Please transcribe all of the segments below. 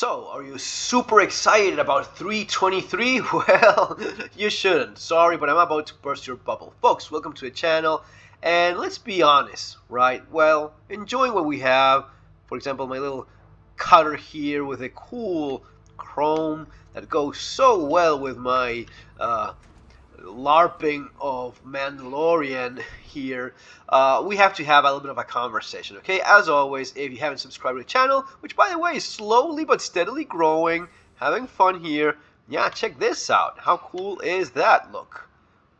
So, are you super excited about 323? Well, you shouldn't. Sorry, but I'm about to burst your bubble. Folks, welcome to the channel. And let's be honest, right? Well, enjoying what we have. For example, my little cutter here with a cool chrome that goes so well with my LARPing of Mandalorian here, we have to have a little bit of a conversation, okay? As always, if you haven't subscribed to the channel, which by the way is slowly but steadily growing, having fun here, yeah, check this out. How cool is that? Look.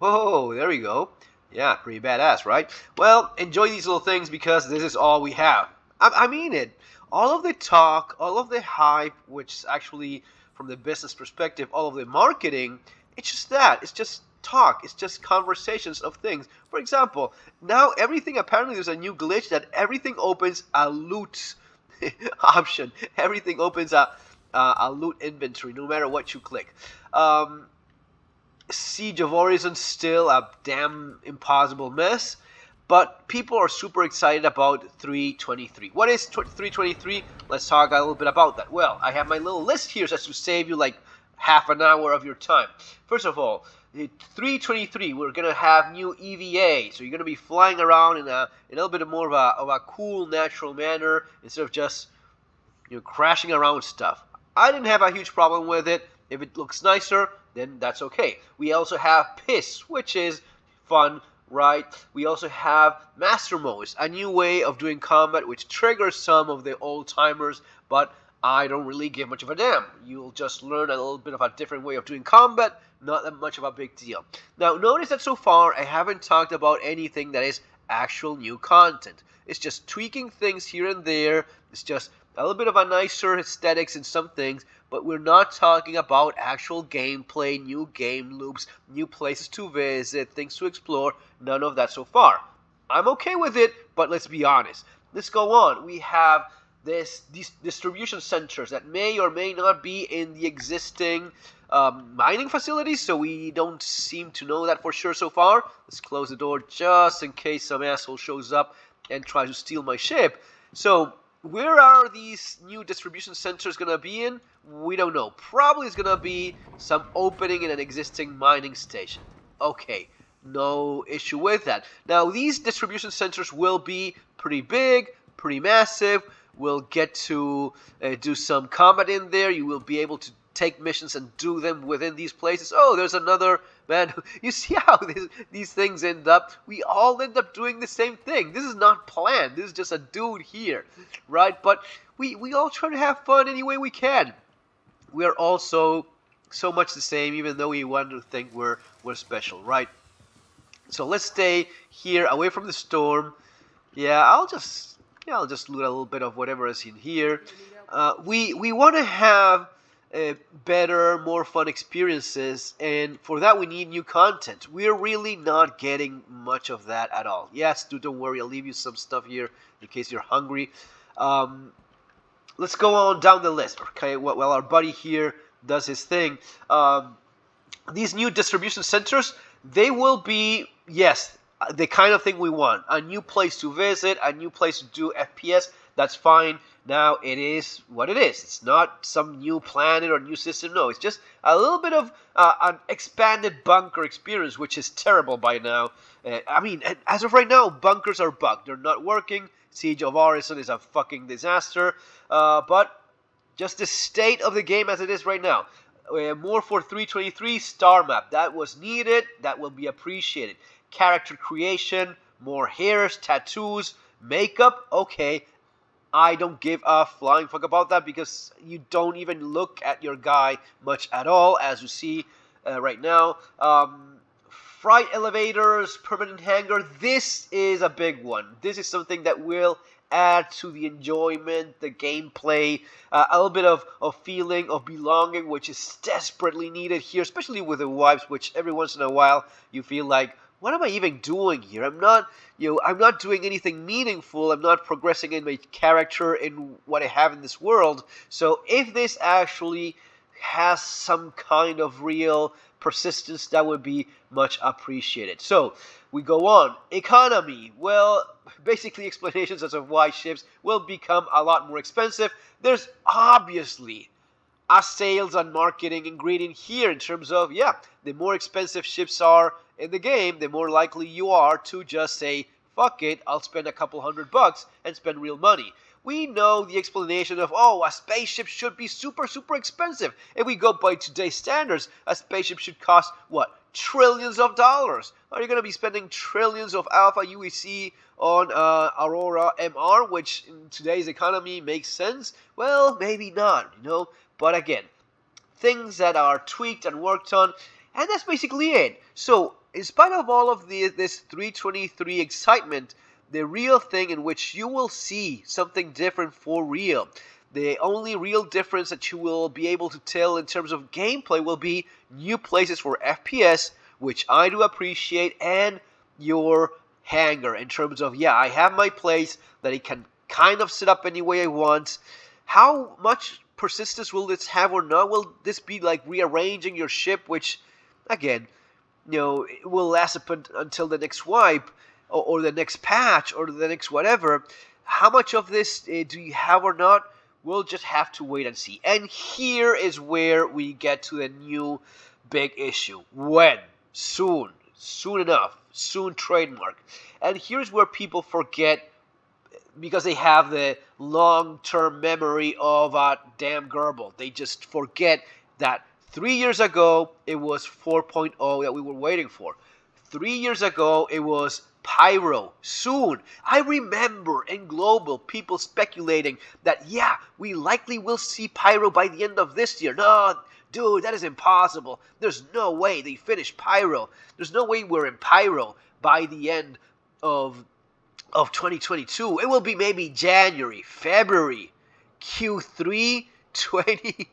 Whoa, there we go. Yeah, pretty badass, right? Well, enjoy these little things because this is all we have. I mean it. All of the talk, all of the hype, which is actually, from the business perspective, all of the marketing, it's just that. It's just talk. It's just conversations of things. For example, now everything, apparently there's a new glitch that everything opens a loot option. Everything opens a loot inventory, no matter what you click. Siege of Horizon still a damn impossible mess. But people are super excited about 323. What is 323? Let's talk a little bit about that. Well, I have my little list here just to save you like half an hour of your time. First of all, 323, we're going to have new EVA. So you're going to be flying around in a little bit more of a cool, natural manner instead of just crashing around stuff. I didn't have a huge problem with it. If it looks nicer, then that's okay. We also have Piss, which is fun, right? We also have Master Modes, a new way of doing combat which triggers some of the old timers, but I don't really give much of a damn. You'll just learn a little bit of a different way of doing combat, not that much of a big deal. Now, notice that so far I haven't talked about anything that is actual new content. It's just tweaking things here and there. It's just a little bit of a nicer aesthetics in some things, but we're not talking about actual gameplay, new game loops, new places to visit, things to explore. None of that so far. I'm okay with it, but let's be honest. Let's go on. We have these distribution centers that may or may not be in the existing mining facilities, so we don't seem to know that for sure so far. Let's close the door just in case some asshole shows up and tries to steal my ship. So where are these new distribution centers going to be in? We don't know. Probably it's going to be some opening in an existing mining station. Okay, no issue with that. Now, these distribution centers will be pretty big, pretty massive. We'll get to do some combat in there. You will be able to take missions and do them within these places. Oh, there's another man. You see how these things end up? We all end up doing the same thing. This is not planned. This is just a dude here, right? But we all try to have fun any way we can. We are also so much the same, even though we want to think we're special, right? So let's stay here, away from the storm. Yeah, I'll just loot a little bit of whatever is in here. We want to have better, more fun experiences, and for that we need new content. We're really not getting much of that at all. Yes, dude, don't worry, I'll leave you some stuff here in case you're hungry. Let's go on down the list, okay? While our buddy here does his thing. These new distribution centers, they will be, yes, the kind of thing we want. A new place to visit, a new place to do FPS, that's fine. Now, it is what it is. It's not some new planet or new system. No, it's just a little bit of an expanded bunker experience, which is terrible by now. I mean, as of right now, bunkers are bugged. They're not working. Siege of Horizon is a fucking disaster. But just the state of the game as it is right now. More for 323 star map. That was needed. That will be appreciated. Character creation, more hairs, tattoos, makeup. Okay. I don't give a flying fuck about that because you don't even look at your guy much at all, as you see right now. Freight elevators, permanent hangar. This is a big one. This is something that will add to the enjoyment, the gameplay, a little bit of feeling of belonging, which is desperately needed here, especially with the wipes, which every once in a while you feel like, what am I even doing here? I'm not doing anything meaningful. I'm not progressing in my character in what I have in this world. So if this actually has some kind of real persistence, that would be much appreciated. So We go on. Economy. Well, basically explanations as to why ships will become a lot more expensive. There's obviously a sales and marketing ingredient here in terms of, yeah, the more expensive ships are in the game, the more likely you are to just say, fuck it, I'll spend a couple $100 and spend real money. We know the explanation of, oh, a spaceship should be super, super expensive. If we go by today's standards, a spaceship should cost, what, trillions of dollars? Are you going to be spending trillions of Alpha UEC on Aurora MR, which in today's economy makes sense? Well, maybe not, But again, things that are tweaked and worked on, and that's basically it. So, in spite of all of this 323 excitement, the real thing in which you will see something different for real, the only real difference that you will be able to tell in terms of gameplay will be new places for FPS, which I do appreciate, and your hangar in terms of, yeah, I have my place that it can kind of set up any way I want. How much persistence will this have or not? Will this be like rearranging your ship, which, again, it will last up until the next wipe or the next patch or the next whatever? How much of this do you have or not? We'll just have to wait and see. And here is where we get to the new big issue. When? Soon. Soon enough. Soon trademark. And here's where people forget, because they have the long-term memory of a damn Gerbil. They just forget that 3 years ago, it was 4.0 that we were waiting for. 3 years ago, it was Pyro. Soon. I remember in Global people speculating that, yeah, we likely will see Pyro by the end of this year. No, dude, that is impossible. There's no way they finished Pyro. There's no way we're in Pyro by the end of 2022. It will be maybe January, February, Q3 20.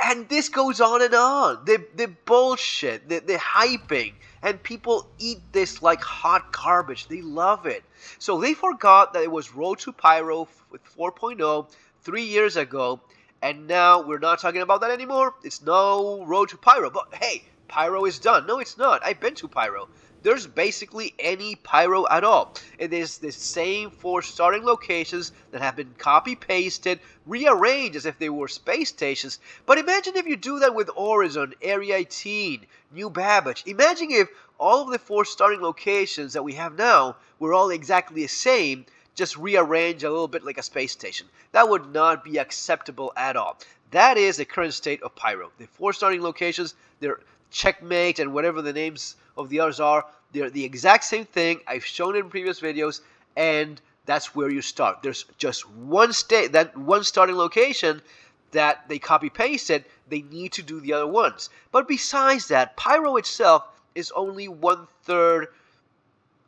And this goes on and on. The bullshit, the hyping, and people eat this like hot garbage. They love it. So they forgot that it was Road to Pyro with 4.0 3 years ago, and now we're not talking about that anymore. It's no Road to Pyro. But hey, Pyro is done. No, it's not. I've been to Pyro. There's basically any Pyro at all. It is the same 4 starting locations that have been copy-pasted, rearranged as if they were space stations. But imagine if you do that with Horizon, Area 18, New Babbage. Imagine if all of the 4 starting locations that we have now were all exactly the same, just rearranged a little bit like a space station. That would not be acceptable at all. That is the current state of Pyro. The 4 starting locations, they're Checkmate and whatever the names of the others are, they're the exact same thing. I've shown it in previous videos, and that's where you start. There's just one starting location that they copy pasted. They need to do the other ones. But besides that, Pyro itself is only 1/3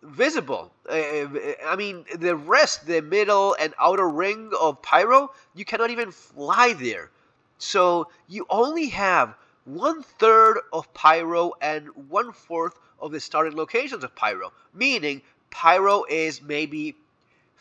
visible. I mean, the rest, the middle and outer ring of Pyro, you cannot even fly there. So you only have 1/3 of Pyro and 1/4 of the starting locations of Pyro, meaning Pyro is maybe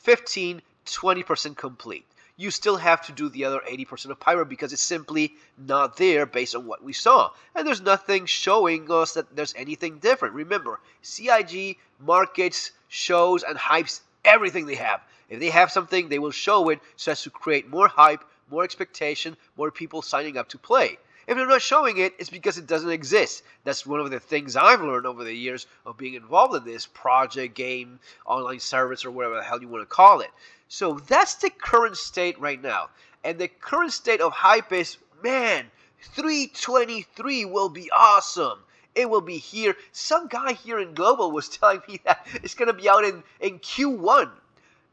15-20% complete. You still have to do the other 80% of Pyro because it's simply not there based on what we saw. And there's nothing showing us that there's anything different. Remember, CIG markets, shows, and hypes everything they have. If they have something, they will show it so as to create more hype, more expectation, more people signing up to play. If they're not showing it, it's because it doesn't exist. That's one of the things I've learned over the years of being involved in this project, game, online service, or whatever the hell you want to call it. So that's the current state right now. And the current state of hype is, man, 323 will be awesome. It will be here. Some guy here in Global was telling me that it's going to be out in Q1.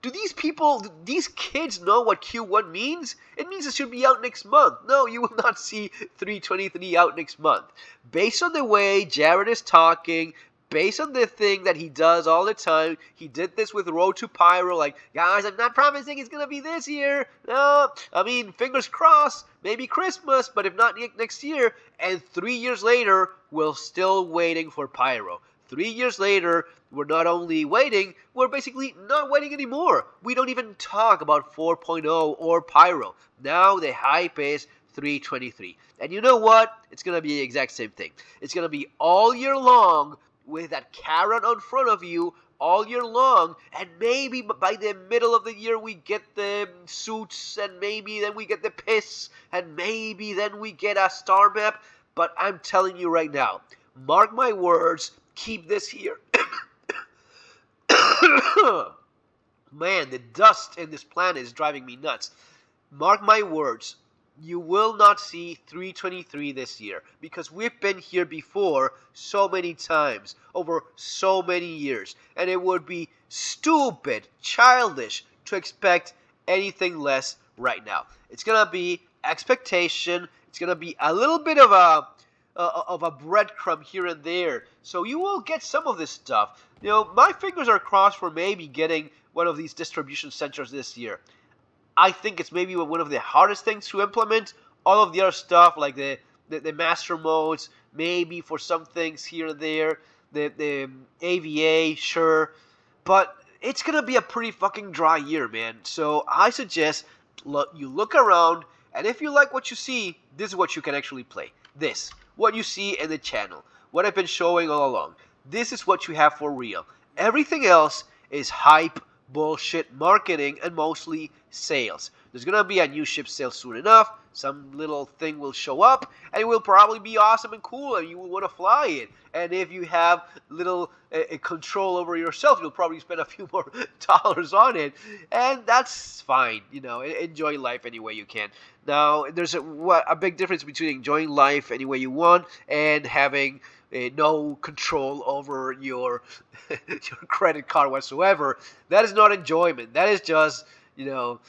Do these kids know what Q1 means? It means it should be out next month. No, you will not see 323 out next month. Based on the way Jared is talking, based on the thing that he does all the time, he did this with Road to Pyro, like, guys, I'm not promising it's going to be this year. No, I mean, fingers crossed, maybe Christmas, but if not next year. And 3 years later, we're still waiting for Pyro. 3 years later, we're not only waiting, we're basically not waiting anymore. We don't even talk about 4.0 or Pyro. Now the hype is 323. And you know what? It's going to be the exact same thing. It's going to be all year long with that carrot in front of you all year long, and maybe by the middle of the year we get the suits, and maybe then we get the piss, and maybe then we get a star map. But I'm telling you right now, mark my words, keep this here. Man, the dust in this planet is driving me nuts. Mark my words, you will not see 323 this year, because we've been here before so many times, over so many years, and it would be stupid, childish to expect anything less right now. It's going to be expectation, it's going to be a little bit of a breadcrumb here and there, so you will get some of this stuff. You know, my fingers are crossed for maybe getting one of these distribution centers this year. I think it's maybe one of the hardest things to implement. All of the other stuff, like the master modes, maybe for some things here and there, the AVA, sure, but it's gonna be a pretty fucking dry year, man. So I suggest you look around, and if you like what you see, this is what you can actually play. This, what you see in the channel, what I've been showing all along. This is what you have for real. Everything else is hype, bullshit, marketing, and mostly sales. There's gonna be a new ship sale soon enough. Some little thing will show up, and it will probably be awesome and cool, and you will want to fly it. And if you have little control over yourself, you'll probably spend a few more dollars on it, and that's fine. You know, enjoy life any way you can. Now, there's a big difference between enjoying life any way you want and having no control over your your credit card whatsoever. That is not enjoyment. That is just, you know,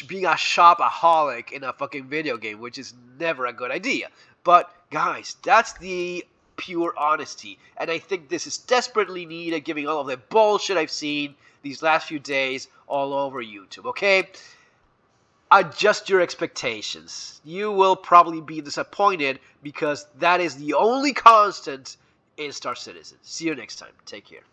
being a shopaholic in a fucking video game, which is never a good idea. But guys, that's the pure honesty, and I think this is desperately needed, given all of the bullshit I've seen these last few days all over YouTube. Okay, adjust your expectations. You will probably be disappointed, because that is the only constant in Star Citizen. See you next time. Take care.